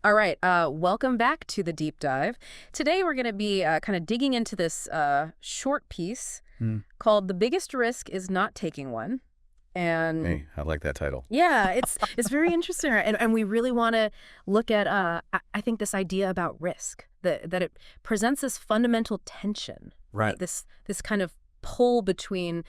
All right, welcome back to the deep dive. Today we're going to be kind of digging into this short piece Hmm. called "The Biggest Risk Is Not Taking One," and Hey, I like that title. yeah, it's very interesting, right? And we really want to look at I think this idea about risk that it presents this fundamental tension, Right. this kind of pull between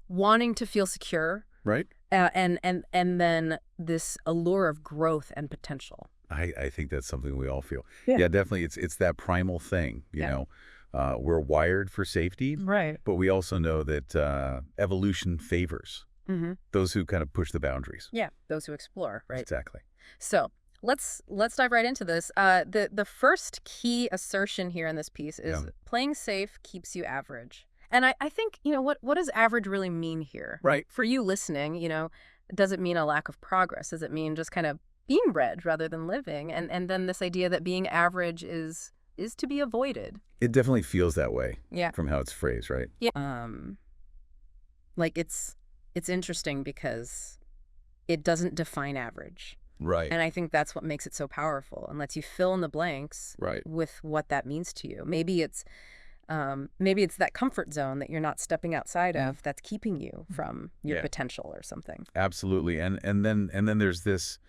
wanting to feel secure Right? and then this allure of growth and potential. I think that's something we all feel. Yeah. Yeah, definitely. It's that primal thing, Yeah. We're wired for safety, Right. but we also know that evolution favors Mm-hmm. those who kind of push the boundaries. Yeah, those who explore, right? Exactly. So let's dive right into this. The first key assertion here in this piece is Yeah. playing safe keeps you average. And I think, what does average really mean here? Right. For you listening, does it mean a lack of progress? Does it mean just kind of being bred rather than living? And then this idea that being average is to be avoided. It definitely feels that way Yeah. from how it's phrased, right? Yeah. Like it's interesting because it doesn't define average. Right. And I think that's what makes it so powerful and lets you fill in the blanks Right. with what that means to you. Maybe it's that comfort zone that you're not stepping outside of that's keeping you from your Yeah. potential or something. Absolutely. And then there's this,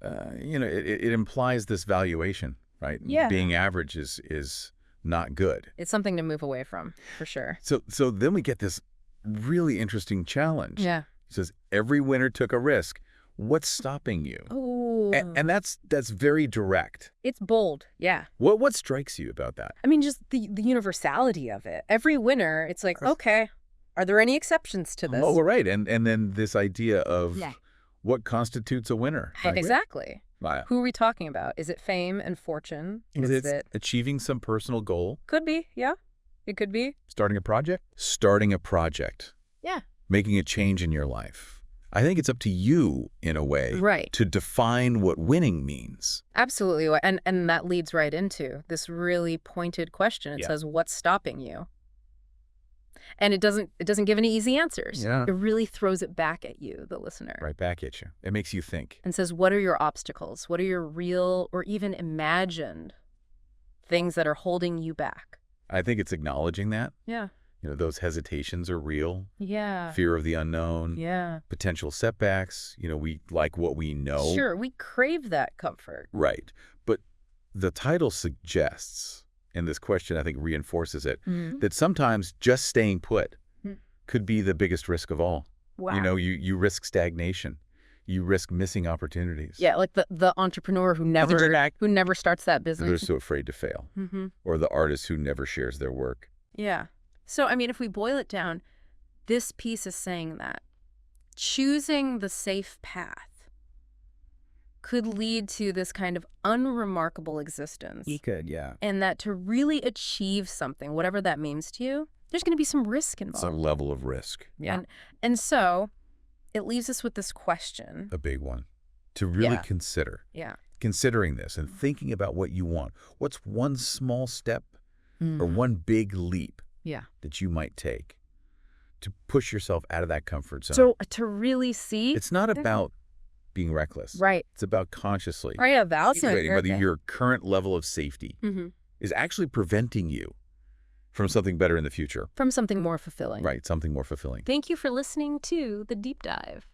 it implies this valuation, right? Yeah. Being average is not good. It's something to move away from, for sure. So then we get this really interesting challenge. Yeah. It says every winner took a risk. What's stopping you? Oh. And that's very direct. It's bold. Yeah. What strikes you about that? I mean, just the universality of it. Every winner, it's like, okay, are there any exceptions to this? Oh, right. And then this idea of Yeah. what constitutes a winner. Right? Exactly. Wow. Who are we talking about? Is it fame and fortune? Is Is it it? achieving some personal goal? Could be. Yeah. It could be. Starting a project? Starting a project. Yeah. Making a change in your life. I think it's up to you, in a way, Right. to define what winning means. Absolutely. And that leads right into this really pointed question. It Yeah. says, what's stopping you? And it doesn't give any easy answers. Yeah. It really throws it back at you, the listener. Right back at you. It makes you think. And says, what are your obstacles? What are your real or even imagined things that are holding you back? I think it's acknowledging that. Yeah. Those hesitations are real. Yeah. Fear of the unknown. Yeah. Potential setbacks. We like what we know. Sure. We crave that comfort. Right. But the title suggests, and this question I think reinforces it, Mhm. that sometimes just staying put Hmm. could be the biggest risk of all. Wow. You risk stagnation. You risk missing opportunities. Yeah, like the entrepreneur who never starts that They're business. so afraid to fail. Mm-hmm. Or the artist who never shares their work. Yeah. So, I mean, if we boil it down, this piece is saying that choosing the safe path could lead to this kind of unremarkable existence. could, yeah. And that to really achieve something, whatever that means to you, there's going to be some risk involved. Some level of risk. Yeah. And so it leaves us with this question. A big one. To really Yeah. consider. Yeah. Considering this and thinking about what you want. What's one small step or one big leap Yeah. that you might take to push yourself out of that comfort zone? So to really see. It's not about being reckless. Right. It's about consciously Right. evaluating whether your current level of safety Mm-hmm. is actually preventing you from something better in the future. From something more fulfilling. Right, something more fulfilling. Thank you for listening to The Deep Dive.